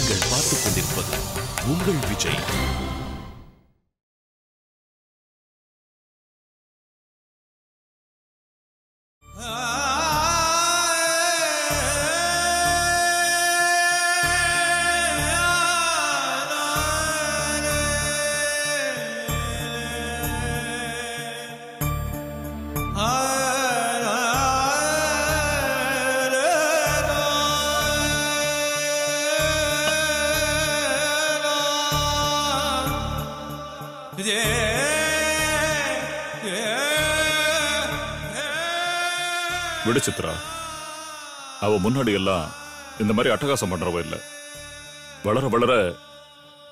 நீங்கள் பார்த்துக் கொண்டிருப்பது உங்கள் விஜய். விடு சித்ரா, அவ முன்னாடி எல்லாம் இந்த மாதிரி அட்டகாசம் பண்றவ இல்ல. வளர வளர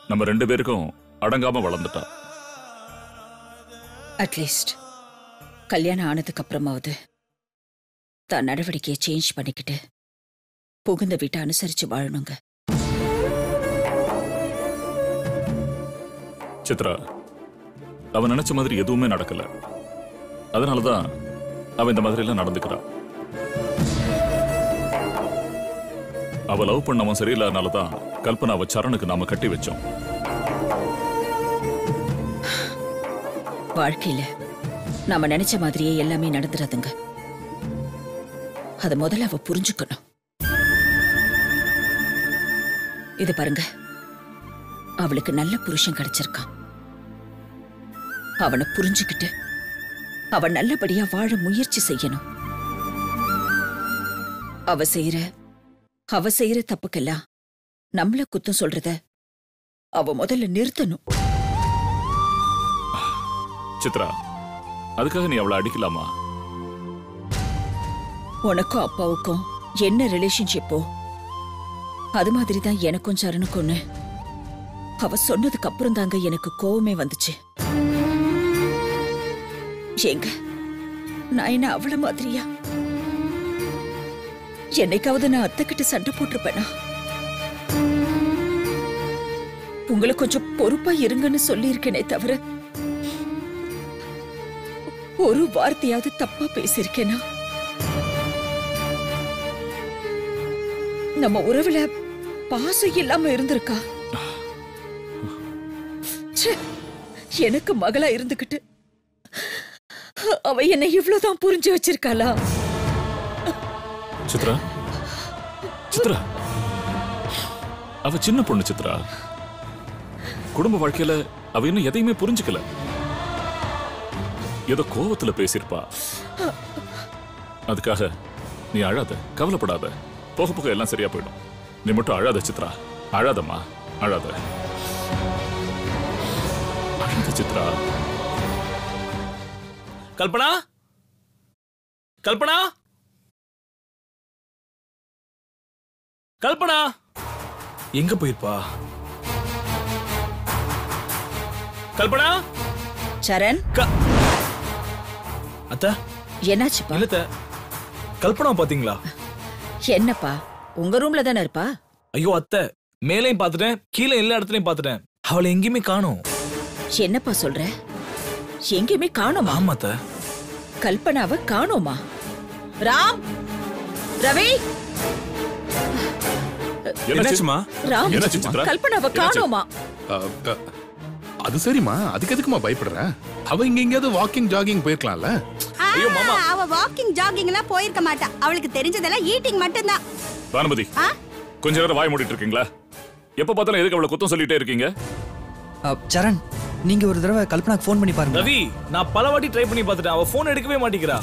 நம்ம 2 பேருக்கும் அடங்காம வளர்ந்துட்டா. அட்லீஸ்ட் கல்யாணம் ஆனதுக்கு அப்புறமாவது தான் நடவடிக்கையை சேஞ்ச் பண்ணிக்கிட்டு புகுந்த வீட்டை அனுசரிச்சு வாழணுங்க. சித்ரா, அவன் நினைச்ச மாதிரி எதுவுமே நடக்கல. அதனாலதான் அவன் இந்த மாதிரி எல்லாம் நடந்துக்கிறா. அவ லவ் பண்ணவன் சரியில்லாதனாலதான் கல்பனாவை சரணுக்கு நாம கட்டி வச்சோம். வாழ்க்கையில நாம நினைச்ச மாதிரியே எல்லாமே நடந்துறாதுங்க. அத முதல்ல அவ புரிஞ்சுக்கணும். இது பாருங்க, அவளுக்கு நல்ல புருஷன் கிடைச்சிருக்கான். அவனை புரிஞ்சுக்கிட்டு அவன் நல்லபடியா வாழ முயற்சி செய்யணும். அவ செய்யற தப்புக்கெல்லாம் நம்மள குத்தம் சொல்றத அவ முதல்ல நிறுத்தணும். சித்ரா, அதுக்காக நீ அவளை அடிக்கலாமா? உனக்கும் அப்பாவுக்கும் என்ன ரிலேஷன்ஷிப்போ அது மாதிரிதான் எனக்கும் சரணுக்கும்னு அவ சொன்னதுக்கு அப்புறம் தாங்க எனக்கு கோவமே வந்துச்சு. ஏங்க, நான் என்ன அவள மாதிரியா? என்னைக்காவது நான் அத்தைக்கிட்ட சண்டை போட்டிருப்பேனா? உங்களை கொஞ்சம் பொறுப்பா இருங்கன்னு சொல்லி இருக்கேனே தவிர ஒரு வார்த்தையாவது தப்பா பேசியிருக்கேனா? நம்ம உறவுல பாசம் இல்லாம இருந்திருக்கா? எனக்கு மகளா இருந்துகிட்டு அவ என்னை இவ்வளவுதான் புரிஞ்சு வச்சிருக்காளா? சித்ரா, சித்ரா, அவ சின்ன பொண்ணு சித்ரா. குடும்ப வாழ்க்கையில அவ இன்னும் எதையுமே புரிஞ்சுக்கல. ஏதோ கோவத்துல பேசிருப்பா. அதுக்காக நீ அழாத, கவலைப்படாத. போக போக எல்லாம் சரியா போயிடும். நீ மட்டும் அழாத சித்ரா. அழாதம்மா, அழாத. அழாத சித்ரா. கல்பனா, கல்பனா, கல்பனா எங்க போயிருப்பா? கல்பனா. சரண், அத்த என்னாச்சுப்பா? இல்ல கல்பனா பாத்தீங்களா? என்னப்பா, உங்க ரூம்ல தானே இருப்பா? ஐயோ அத்தை, மேலையும் பாத்துட்டேன், கீழே எல்லா இடத்துலயும் பாத்துட்டேன். அவளை எங்கேயுமே காணோம். என்னப்பா சொல்ற? எங்கேயுமே காணோமா? ஆமா அத்தை. கல்பனாவை காணோமா? ராம், ரவி, என்னாச்சுமா? ராம், என்னாச்சு சித்ரா? கல்பனாவை காணோமா? அது சரிம்மா, அதுக்கு எதுக்குமா பயப்படுற? அவ இங்க எங்கயாவது வாக்கிங் ஜாகிங் போயிருக்கலாம்ல? ஐயோ மாமா, அவ வாக்கிங் ஜாகிங்லாம் போயிருக்க மாட்டா. அவளுக்கு தெரிஞ்சதெல்லாம் ஈட்டிங் மட்டும்தான். பானுமதி, கொஞ்ச நேரம் வாய் மூடிட்டு இருக்கீங்களா? எப்ப பார்த்தாலும் எதுக்கு அவளை குத்தம் சொல்லிட்டே இருக்கீங்க? சரண், நீங்க ஒரு தடவை கல்பனாக்கு ஃபோன் பண்ணி பாருங்க. ரவி, நான் பல வாட்டி ட்ரை பண்ணி பார்த்துட்டேன். அவ ஃபோன் எடுக்கவே மாட்டேங்கிறா.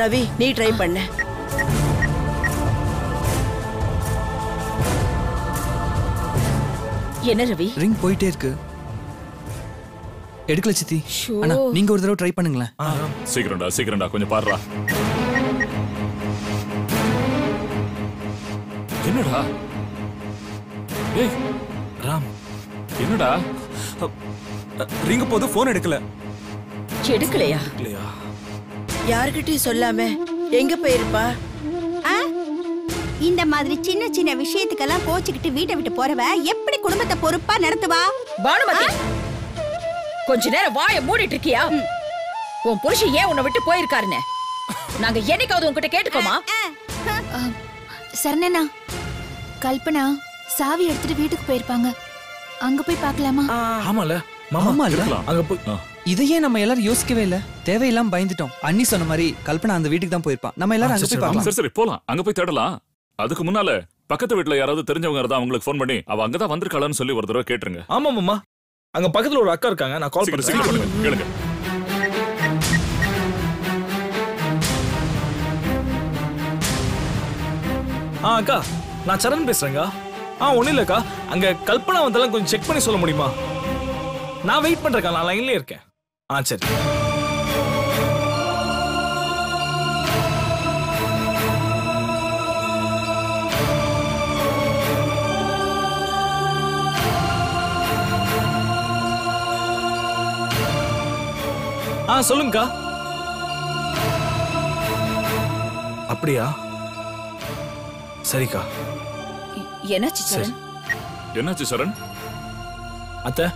ரவி, நீ ட்ரை பண்ண. என்ன ரவி? ரிங் போயிட்டே இருக்கு. எடுக்கல சித்தி. அண்ணா, நீங்க ஒரு தடவை ட்ரை பண்ணுங்களேன். சீக்கிரம்டா, சீக்கிரம்டா, கொஞ்சம் பாருடா. என்னடா? ஏய் ராம், என்னடா? ரிங் போது ஃபோன் எடுக்கல. எடுக்கலையா? இல்லையா? யார்கிட்டயும் சொல்லாம எங்க போயிருப்பா? இந்த மாதிரி சின்ன சின்ன விஷயத்துக்கெல்லாம் கோச்சிக்கிட்டு வீட்டை விட்டு போறவ எப்படி குடும்பத்தை பொறுப்பா நடத்துவா? பானுமதி, கொஞ்ச நேரம் வாயை மூடிட்டு இருக்கியா? உன் புருஷன் ஏன் உன்னை விட்டு போயிருக்காருன்னு நாங்க என்னைக்காவது உன்கிட்ட கேட்டுக்கோமா? சரணனா, கல்பனா சாவி எடுத்துட்டு வீட்டுக்கு போயிருப்பாங்க. அங்க போய் பார்க்கலாமா? ஆமால மாமா ஆமா இல்ல இருக்கலாம். அங்க போய் இதையே நம்ம எல்லாரும் யோசிக்கவே இல்ல. தேவையில்லாம பயந்துட்டோம். அண்ணி சொன்ன மாதிரி கல்பனா அந்த வீட்டுக்கு தான் போயிருப்பான். நம்ம எல்லாரும் அங்க போய் பார்க்கலாம். சரி போலாம், அங்க போய் தேடலாம். அதுக்கு முன்னால பக்கத்து வீட்டுல யாராவது தெரிஞ்சவங்க இருந்தா அவங்களுக்கு ஃபோன் பண்ணி அவ அங்கதான் வந்திருக்காளான்னு சொல்லி ஒரு தடவை கேட்டுருங்க. ஆமா மாமா, அங்க பக்கத்துல ஒரு அக்கா இருக்காங்க, நான் கால் சீக்கிரம் பண்றேன். பண்ணுங்க, கேளுங்க. அக்கா, நான் சரண் பேசுறேங்க. ஒண்ணும் இல்லக்கா, அங்க கல்பனா வந்தாலும் கொஞ்சம் செக் பண்ணி சொல்ல முடியுமா? நான் வெயிட் பண்றேன், நான் லைன்லயே இருக்கேன். சரி. சொல்லுங்கக்கா. அப்படியா? சரிக்கா. என்னாச்சு சரண்? என்னாச்சு சரண்? அத்தை,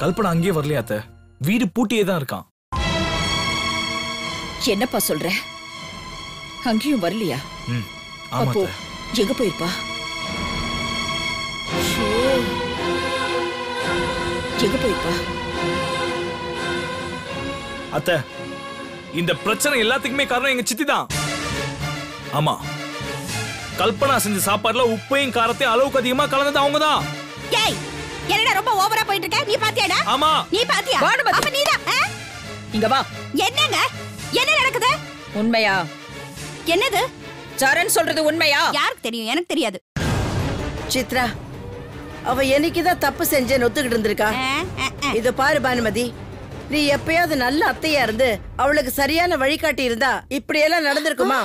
கல்பனா அங்கேயே வரலையா அத்தை? வீடு பூட்டியே தான் இருக்கான். என்னப்பா சொல்ற? அங்கேயும் வரலையா? ஆமா அப்போ அத்தை. எங்க போயிருப்பா? எங்க போயிருப்பா? அத்தை, இந்த பிரச்சனை எல்லாத்துக்குமே காரணம் எங்க சித்தி தான். ஆமா, கல்பனா செஞ்ச சாப்பாடுல உப்பையும் காரத்தையும் அளவுக்கு அதிகமா கலந்தது அவங்க தான். ஏய், என்னடா ரொம்ப ஓவரா போயிட்டு இருக்க? நீ பாத்தியாடா? ஆமா. நீ பாத்தியா? அப்ப நீதான். இங்க வா. என்னங்க? என்ன நடக்குது? உண்மையா? என்னது? சரண் சொல்றது உண்மையா? யாருக்கு தெரியும்? எனக்கு தெரியாது. சித்ரா, அவ என்னைக்குதான் தப்பு செஞ்சேன்னு ஒத்துக்கிட்டு இருந்திருக்கா? இத பாரு பானுமதி, நீ எப்பயாவது நல்ல அத்தையா இருந்து அவளுக்கு சரியான வழிகாட்டி இருந்தா இப்படி எல்லாம் நடந்திருக்குமா?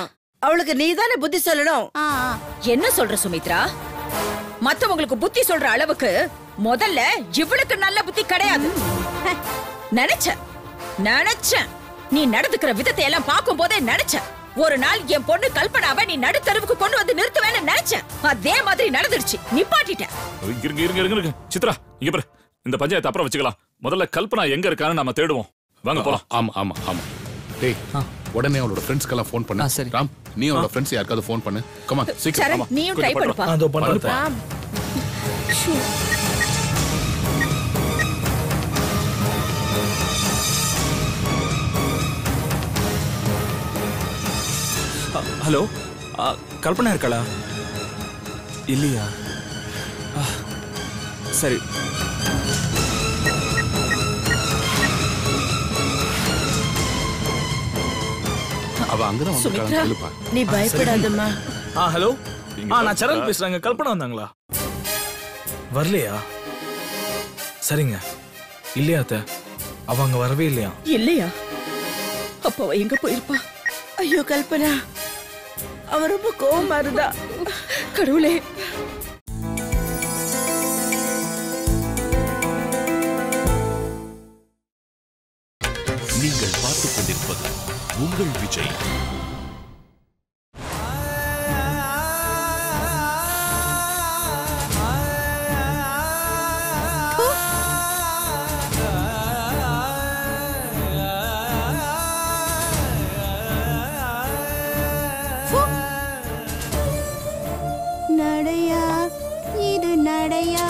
அவளுக்கு நீதானே புத்தி சொல்லணும். என்ன சொல்ற சுமித்ரா? மத்தவங்களுக்கு புத்தி சொல்ற அளவுக்கு முதல்ல இவளுக்கு நல்ல புத்தி கிடையாது. நினைச்சேன் நீ நடந்துக்கிற விதத்தை எல்லாம் பார்க்கும் போதே நினைச்சேன் ஒரு நாள் என் பொண்ணு கல்பனாவை நீ நடுத்தருவுக்கு கொண்டு வந்து நிறுத்துவேன்னு நினைச்சேன். அதே மாதிரி நடந்துருச்சு. நிப்பாட்டிட்ட. இருங்க சித்ரா, இங்க பாரு, இந்த பஞ்சாயத்து அப்புறம் வச்சுக்கலாம். முதல்ல கல்பனா எங்க இருக்கான்னு நாம தேடுவோம். வாங்க போலாம். ஆமா ஆமா ஆமா. டேய், உடனே அவளோட ஃப்ரெண்ட்ஸ்க்கெல்லாம் ஃபோன் பண்ணு. சரி. ராம், நீ அவளோட ஃப்ரெண்ட்ஸ் யாருக்காவது ஃபோன் பண்ணு. கம் ஆன், சீக்கிரம். சரண், ஆமா. நீயும் ட்ரை பண்ணுப்பா. அதோ பண்ணுப்பா. ஹலோ, கல்பனா இருக்காளா? இல்லையா? சரி. அவ அங்கதான் சுமித்ரா, வந்துருக்கா. நீ பயப்படாதம்மா. ஹலோ. நான் சரண் பேசுறேங்க. கல்பனா வந்தாங்களா? வரலையா? சரிங்க. இல்லையா அத்தை, அவ அங்க வரவே இல்லையா? இல்லையா? அப்ப அவ எங்க போயிருப்பா? ஐயோ கல்பனா, அவ ரொம்ப கோவமா இருந்தா. கடவுளே. நீங்கள் பார்த்துக் கொண்டிருப்பது உங்கள் விஜய். நடையா இது நடையா?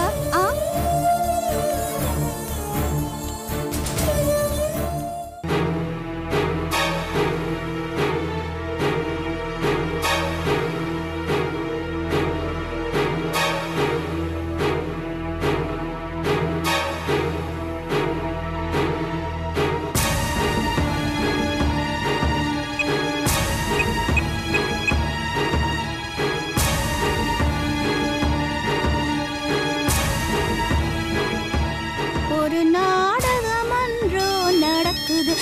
ஒரு நாடகம் அன்றோ நடக்குது.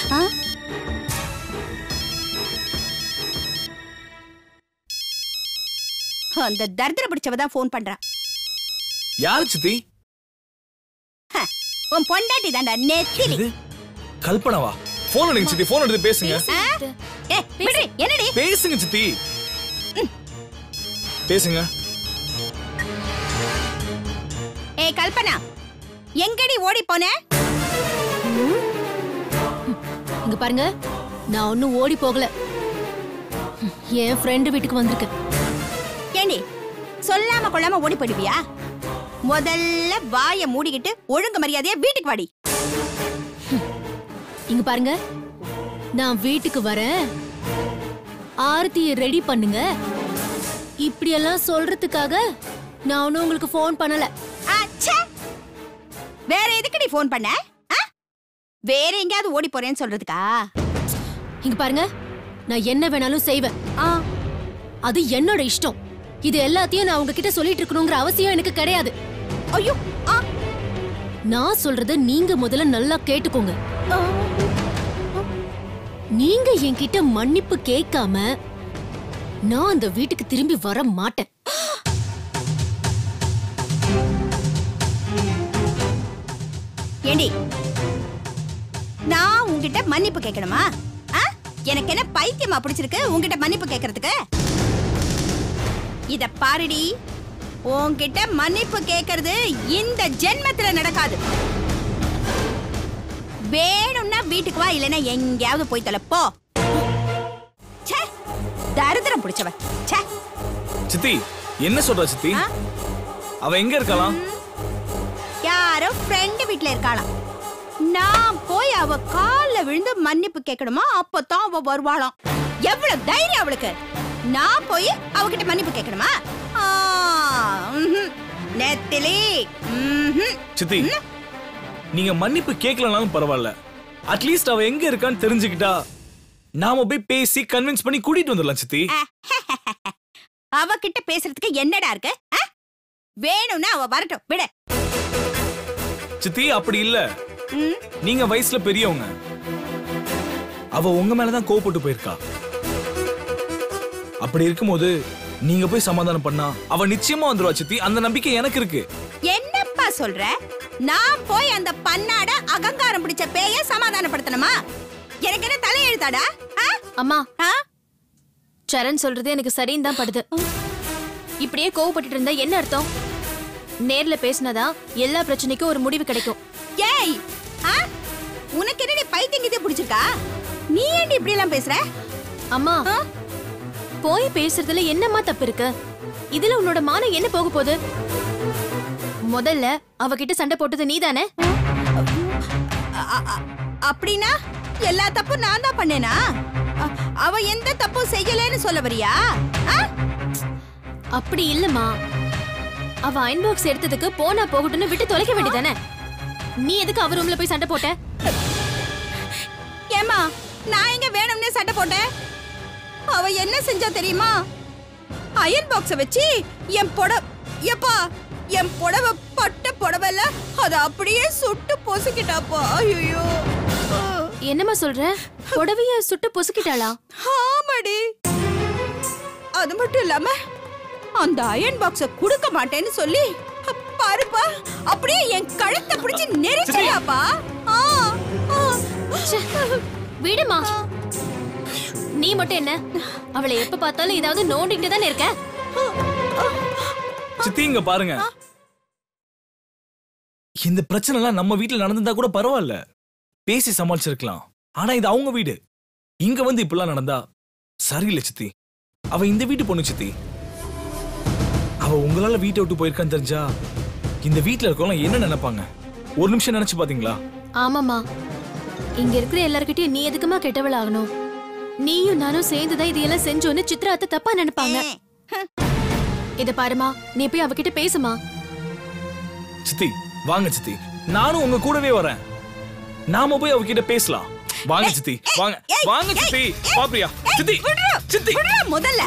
அந்த தர்தர பிடிச்சவதான் போன் பண்றா. யாரு சித்தி? உன் பொண்டாட்டி தாண்டா, நெத்திலி. கல்பனாவா? போன் எடுங்க சித்தி, போன் எடுத்து பேசுங்க. என்னடி? பேசுங்க சித்தி, பேசுங்க. ஏய் கல்பனா, எங்கடி ஓடி போன? இங்க பாருங்க, நான் ஒன்னும் ஓடி போகல. என் ஃப்ரெண்டு வீட்டுக்கு வந்திருக்கேன். ஏண்டி சொல்லாம கொள்ளாம ஓடி போயிடுவியா? முதல்ல வாயை மூடிக்கிட்டு ஒழுங்கு மரியாதையா வீட்டுக்கு வாடி. இங்க பாருங்க, நான் வீட்டுக்கு வரேன், ஆரத்தியை ரெடி பண்ணுங்க. இப்படியெல்லாம் சொல்றதுக்காக நான் ஒன்னும் உங்களுக்கு போன் பண்ணல. வேற எதுக்கு நீ போன் பண்ண? வேற எங்கயாவது ஓடி போறேன்னு சொல்றதுக்கா? இங்க பாருங்க, நான் என்ன வேணாலும் செய்வேன். அது என்னோட இஷ்டம். இது எல்லாத்தையும் நான் உங்ககிட்ட சொல்லிட்டு இருக்கணுங்கிற அவசியம் எனக்கு கிடையாது. ஐயோ, நான் சொல்றத நீங்க முதல்ல நல்லா கேட்டுக்கோங்க. நீங்க என்கிட்ட மன்னிப்பு கேட்காம நான் அந்த வீட்டுக்கு திரும்பி வர மாட்டேன். ஏண்டி, நான் உன்கிட்ட மன்னிப்பு கேட்கணுமா? எனக்கு என்ன பைத்தியமா பிடிச்சிருக்கு உன்கிட்ட மன்னிப்பு கேட்கறதுக்கு? இத பாருடி, உன்கிட்ட மன்னிப்பு கேட்கறது இந்த ஜென்மத்துல நடக்காது. வேணும்னா வீட்டுக்கு வா, இல்லைன்னா எங்கேயாவது போய் தொலைப்போ. தரித்திரம் பிடிச்சவ. சித்தி என்ன சொல்ற சித்தி? அவ எங்க இருக்கலாம்? யாரோ ஃப்ரெண்ட் வீட்ல இருக்காளாம். நான் போய் அவ கால்ல விழுந்து மன்னிப்பு கேட்கணுமா? அப்பதான் அவ வருவாளாம். எவ்வளவு தைரியம் அவளுக்கு! நான் போய் அவகிட்ட மன்னிப்பு கேட்கணுமா? நெத்திலி. சித்தி, நீங்க மன்னிப்பு கேட்கலனாலும் பரவாயில்ல, அட்லீஸ்ட் அவ எங்க இருக்கான்னு தெரிஞ்சுக்கிட்டா நாம போய் பேசி கன்வின்ஸ் பண்ணி கூட்டிட்டு வந்துடலாம் சித்தி. அவகிட்ட பேசுறதுக்கு என்னடா இருக்கு? வேணும்னா அவ வரட்டும், விட. சித்தி அப்படி இல்ல, நீங்க வயசுல பெரியவங்க, அவ உங்க மேலதான் கோவப்பட்டு போயிருக்கா. அப்படி இருக்கும்போது நீங்க போய் சமாதானம் பண்ணா அவ நிச்சயமா வந்துருவா சித்தி. அந்த நம்பிக்கை எனக்கு இருக்கு. என்னப்பா சொல்ற? நான் போய் அந்த பன்னாட அகங்காரம் பிடிச்ச பேய சமாதானப்படுத்தணுமா? எனக்கு என்ன தலையெழுத்தாடா? அம்மா, சரண் சொல்றது எனக்கு சரின்னு தான் படுது. இப்படியே கோவப்பட்டு இருந்தா என்ன அர்த்தம்? நேர்ல பேசினதா எல்லா பிரச்சனைக்கும் ஒரு முடிவு கிடைக்கும். ஏய், உனக்கு என்னடி பைத்தியம் கிட்ட பிடிச்சிருக்கா? நீ ஏன் இப்படி எல்லாம் பேசுற? அம்மா, போய் பேசுறதுல என்னம்மா தப்பு இருக்கு? இதுல உன்னோட மானம் என்ன போக போகுது? முதல்ல அவகிட்ட சண்டை போட்டது நீதானே? அப்படின்னா எல்லா தப்பும் நான் தான் பண்ணேனா? அவ எந்த தப்பும் செய்யலன்னு சொல்ல வரியா? அப்படி இல்லம்மா, அவ அயன் பாக்ஸ் எடுத்ததுக்கு போனா போகட்டும்னு விட்டு தொலைக்க வேண்டியதானே? நீ எதுக்கு அவ ரூம்ல போய் சண்டை போட்ட? ஏமா, நான் எங்க வேணும்னே சண்டை போட்டேன்? அவ என்ன செஞ்சா தெரியுமா? அயன் பாக்ஸ வச்சு என் புடவை பட்ட புடவைல அத அப்படியே சுட்டு பொசுக்கிட்டாப்பா. ஐயோ, என்னம்மா சொல்ற? புடவைய சுட்டு பொசுக்கிட்டாளா? ஆமாடி. அது மட்டும் இல்லாம அந்த அயன் பாக்ஸ குடுக்க மாட்டேன்னு சொல்லி பாருப்பா அப்படியே என் கழுத்தை பிடிச்சு நெரிச்சலாப்பா. விடுமா, நீ மட்டும் என்ன அவளை எப்ப பார்த்தாலும் ஏதாவது நோண்டிட்டு தானே இருக்க. சித்தி இங்க பாருங்க, இந்த பிரச்சனை எல்லாம் நம்ம வீட்டுல நடந்திருந்தா கூட பரவாயில்ல, பேசி சமாளிச்சிருக்கலாம். ஆனா இது அவங்க வீடு, இங்க வந்து இப்படிலாம் நடந்தா சரியில்லை சித்தி. அவ இந்த வீட்டு பொண்ணு சித்தி. அவ உங்களால வீட்டை விட்டு போயிருக்கான்னு தெரிஞ்சா இந்த வீட்டுல இருக்கவங்க என்ன நினைப்பாங்க? ஒரு நிமிஷம் நினைச்சு பாத்தீங்களா? ஆமாமா, இங்க இருக்கிற எல்லார்கிட்டயும் நீ எதுக்குமா கெட்டவள் ஆகணும்? நீயும் நானும் சேர்ந்துதான் இதையெல்லாம் செஞ்சோன்னு சித்ரா அத்தை தப்பா நினைப்பாங்க. இத பாருமா, நீ போய் அவகிட்ட பேசுமா. சித்தி வாங்க சித்தி, நானும் உங்க கூடவே வரேன். நாம போய் அவகிட்ட பேசலாம். வாங்க சித்தி, வாங்க வாங்க சித்தி. பாப்பியா சித்தி, சித்தி முதல்ல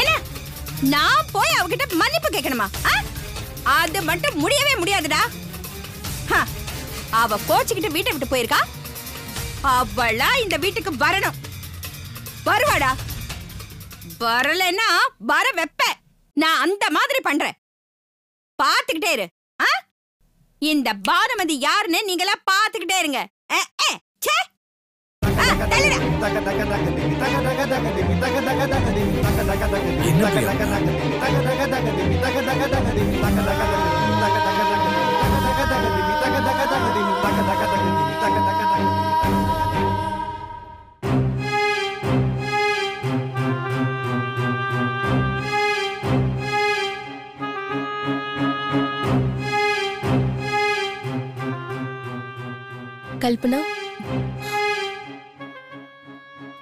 என்ன நான் போய் அவகிட்ட மன்னிப்பு கேட்கணுமா? அது மட்டும் முடியவே முடியாதுடா. அவ கோச்சிக்கிட்டு வீட்டை விட்டு போயிருக்கா. அவளா இந்த வீட்டுக்கு வரணும். வருவாடா. வரலன்னா வர வெப்ப. நான் அந்த மாதிரி பண்றேன். பாத்துக்கிட்டே இரு. இந்த பானுமதி யாருன்னு நீங்களா பாத்துக்கிட்டே இருங்க. கல்பனா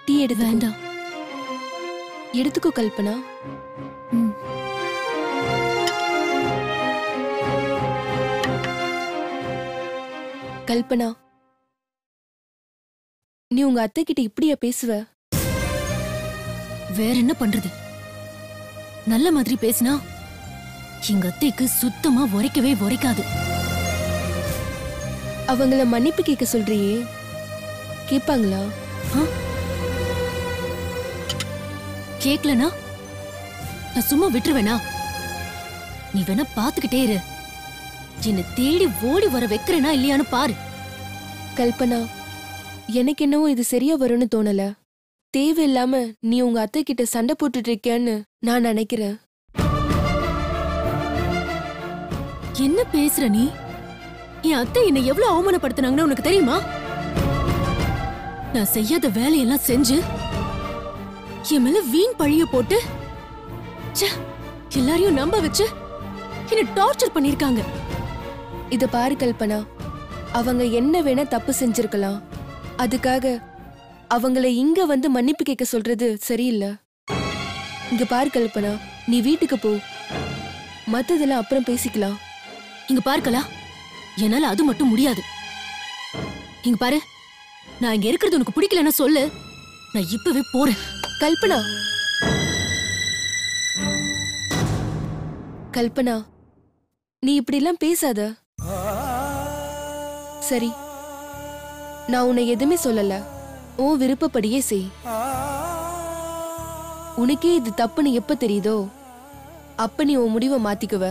டீ எடுத்து வேண்டாம். எடுத்துக்கோ கல்பனா. கல்பனா, நீ உங்க அத்தை கிட்ட இப்படியா பேசுவ? வேற என்ன பண்றது? நல்ல மாதிரி பேசினா எங்க அத்தைக்கு சுத்தமா உரைக்காது. அவங்கள மன்னிப்பு கேட்க சொல்றியே, கேட்பாங்களா? கேக்கலனா நான் சும்மா விட்டுருவேனா? நீ வேணா பாத்துக்கிட்டே இரு. என்ன தேடி ஓடி வர வைக்கிறேனா இல்லையான்னு பாரு. கல்பனா, எனக்கு என்னவோ இது சரியா வரும்னு தோணல. தேவையில்லாம நீ உங்க அத்தை கிட்ட சண்டை போட்டுட்டு இருக்கேன்னு நான் நினைக்கிறேன். என்ன பேசுற நீ? என் அத்தை என்னை எவ்வளவு அவமானப்படுத்தினாங்கன்னு உனக்கு தெரியுமா? நான் செய்யாத வேலையெல்லாம் செஞ்சு என் மேல வீண் பழிய போட்டு எல்லாரையும் நம்ப வச்சு என்ன டார்ச்சர் பண்ணிருக்காங்க. இத பாரு கல்பனா, அவங்க என்ன வேணா தப்பு செஞ்சிருக்கலாம். அதுக்காக அவங்கள இங்க வந்து மன்னிப்பு கேட்க சொல்றது சரியில்லை. இங்க பாரு கல்பனா, நீ வீட்டுக்கு போ, மத்ததெல்லாம் அப்புறம் பேசிக்கலாம். இங்க பார்க்கலா, என்னால அது மட்டும் முடியாது. இங்க பாரு, நான் இங்க இருக்கிறது உனக்கு பிடிக்கலன்னா சொல்லு, நான் இப்பவே போறேன். கல்பனா, கல்பனா, நீ இப்படி எல்லாம் பேசாத. சரி, நான் உன்னை எதுவுமே சொல்லல. உன் விருப்பப்படியே செய். உனக்கே இது தப்புன்னு எப்ப தெரியுதோ அப்ப நீ உன் முடிவை மாத்திக்குவ.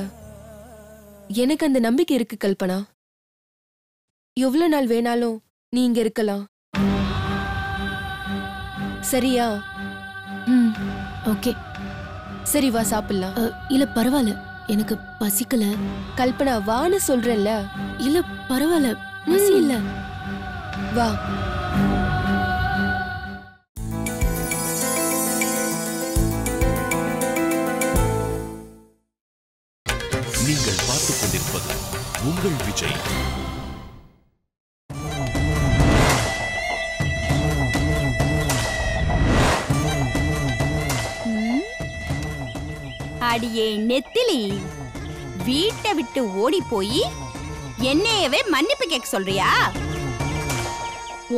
எனக்கு அந்த நம்பிக்கை இருக்கு கல்பனா. எவ்வளவு நாள் வேணாலும் நீ இங்க இருக்கலாம். சரியா? ஓகே. சரி, வா சாப்பிடலாம். இல்ல பரவாயில்ல, எனக்கு பசிக்கல. கல்பனா, வான்னு சொல்றேன்ல. இல்ல பரவாயில்ல, பசி இல்ல. வா. நீங்கள் பார்த்துக் கொண்டிருப்பது உங்கள் விஜய். அடியே நெத்திலி, வீட்டை விட்டு ஓடி போய் என்னையவே மன்னிப்பு கேட்க சொல்றியா?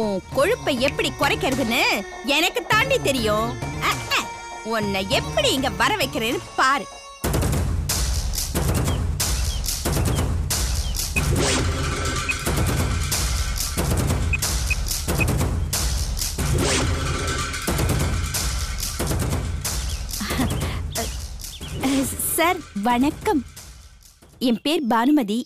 உன் கொழுப்பை எப்படி குறைக்கிறதுன்னு எனக்கு தாண்டி தெரியும். உன்னை எப்படி இங்க வர வைக்கிறேன்னு பாரு. சார் வணக்கம், என் பேர் பானுமதி.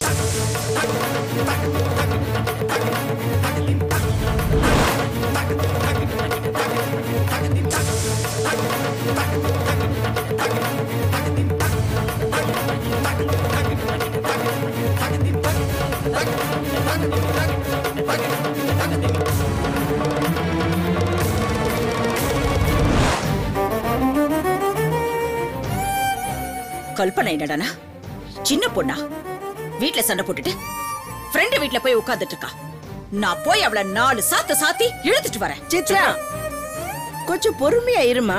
கல்பனை என்னடா சின்ன பொண்ணா வீட்ல சண்டை போட்டுட்டு ஃப்ரெண்ட் வீட்ல போய் உட்கார்ந்துட்டு இருக்கா. நான் போய் அவளை 4 சாத்து சாத்தி இழுத்துட்டு வரேன். சித்ரா, கொஞ்சம் பொறுமையா இருமா.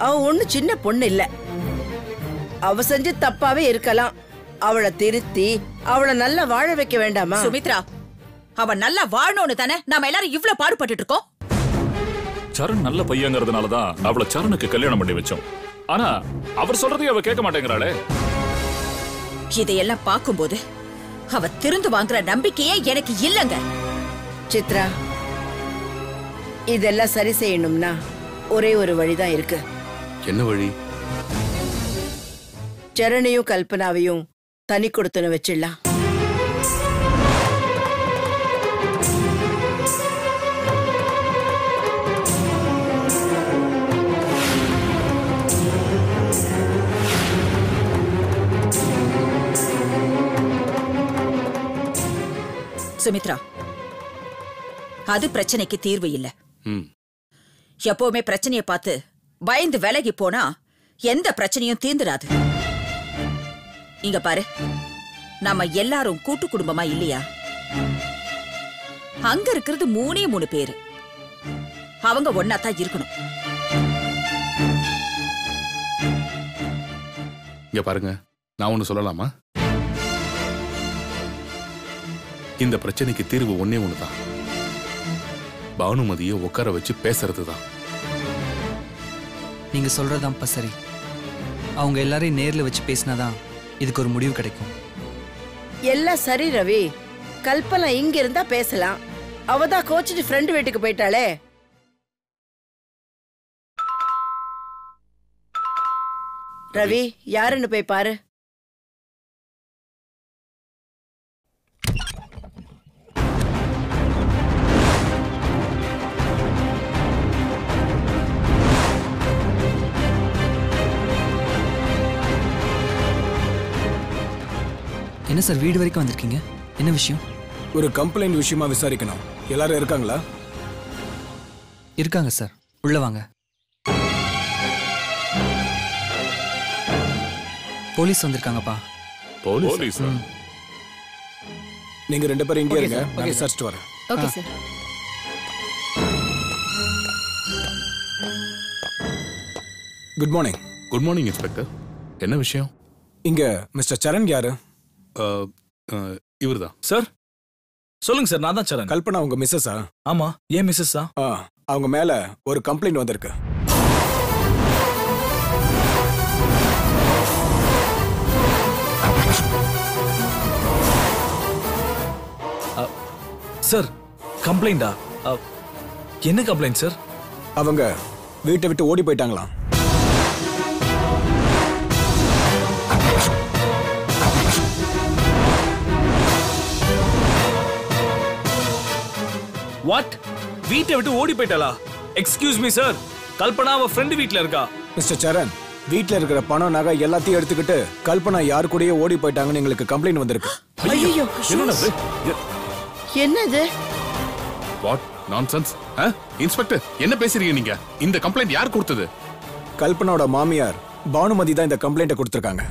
அவ ஒண்ணு சின்ன பொண்ணு இல்ல. அவ செஞ்ச தப்பாவே இருக்கலாம். அவளை திருத்தி அவளை நல்லா வாழ வைக்க வேண்டாமா? சுமித்ரா, அவ நல்லா வாழணும்னு தானே நாம எல்லாரும் இவ்ளோ பாடுபட்டு இருக்கோம். சரண் நல்ல பையங்கிறதுனாலதான் அவளை சரணுக்கு கல்யாணம் பண்ணி வச்சோம். ஆனா அவர் சொல்றதையும் அவ கேட்க மாட்டேங்கிறாளே. இதையெல்லாம் பார்க்கும்போது அவ திருந்து வாங்குற நம்பிக்கையே எனக்கு இல்லங்க. சித்ரா, இதெல்லாம் சரி செய்யணும்னா ஒரே ஒரு வழிதான் இருக்கு. என்ன வழி? சரணையும் கல்பனாவையும் தனி கொடுத்துன்னு வச்சிடலாம். சுமித்ரா, அது பிரச்சனைக்கு தீர்வு இல்ல. எப்பவுமே பிரச்சனையை பார்த்து பயந்து விலகி போனா எந்த பிரச்சனையும் தீர்ந்துடாது. இங்க பாரு, நாம எல்லாரும் கூட்டு குடும்பமா இல்லையா? அங்க இருக்கிறது 3 பேரு. அவங்க ஒன்னாத்தான் இருக்கணும். இங்க பாருங்க, நான் ஒண்ணு சொல்லலாமா? இந்த பிரச்சனைக்கு தீர்வு ஒன்னே ஒண்ணுதான். பானுமதியை உட்கார வச்சு பேசுறதுதான். நீங்க சொல்றதான்ப்பா சரி. அவங்க எல்லாரையும் நேர்ல வச்சு பேசினாதான் இதுக்கு ஒரு முடிவு கிடைக்கும். எல்லாம் சரி ரவி. கல்பனா இங்க இருந்தா பேசலாம். அவதான் கோச்சிட்டு ஃப்ரெண்ட் வீட்டுக்கு போயிட்டாளே. ரவி, யாருன்னு போய் பாரு. என்ன சார் வீடு வரைக்கும் வந்திருக்கீங்க? என்ன விஷயம்? ஒரு கம்ப்ளைண்ட் விஷயமா விசாரிக்கணும். எல்லாரும் இருக்காங்களா? இருக்காங்க சார், உள்ள வாங்க. போலீஸ் வந்திருக்காங்கப்பா. போலீஸ்? நீங்க 2 பேரும் இங்கே இருங்க, நான் விசாரிச்சுட்டு வரேன். Okay sir. Good morning. Good morning inspector. என்ன விஷயம்? இங்க மிஸ்டர் சரண் யாரு? இவர்தான் சார். சொல்லுங்க சார், நான் தான் சரண். கல்பனா உங்க மிஸ்ஸஸா? ஆமா, ஏன் மிஸ்ஸஸா? அவங்க மேல ஒரு கம்ப்ளைண்ட் வந்திருக்கு. சார், கம்ப்ளைண்டா? என்ன கம்ப்ளைண்ட் சார்? அவங்க வீட்டை விட்டு ஓடி போயிட்டாங்களாம். வாட்? வீட்டை விட்டு ஓடி போயிட்டாளா? எக்ஸ்கியூஸ் மீ சார், கல்பனா அவ ஃப்ரெண்ட் வீட்ல இருக்கா. மிஸ்டர் சரண், வீட்ல இருக்கிற பணம் நகை எல்லாத்தையும் எடுத்துக்கிட்டு கல்பனா யாரு கூடயே ஓடி போயிட்டாங்கன்னு எங்களுக்கு கம்ப்ளைண்ட் வந்திருக்கு. ஐயோ, என்னது? What nonsense? இன்ஸ்பெக்டர், என்ன பேசுறீங்க நீங்க? இந்த கம்ப்ளைண்ட் யார் கொடுத்தது? கல்பனாவோட மாமியார் பானுமதி தான் இந்த கம்ப்ளைண்ட்டை கொடுத்திருக்காங்க.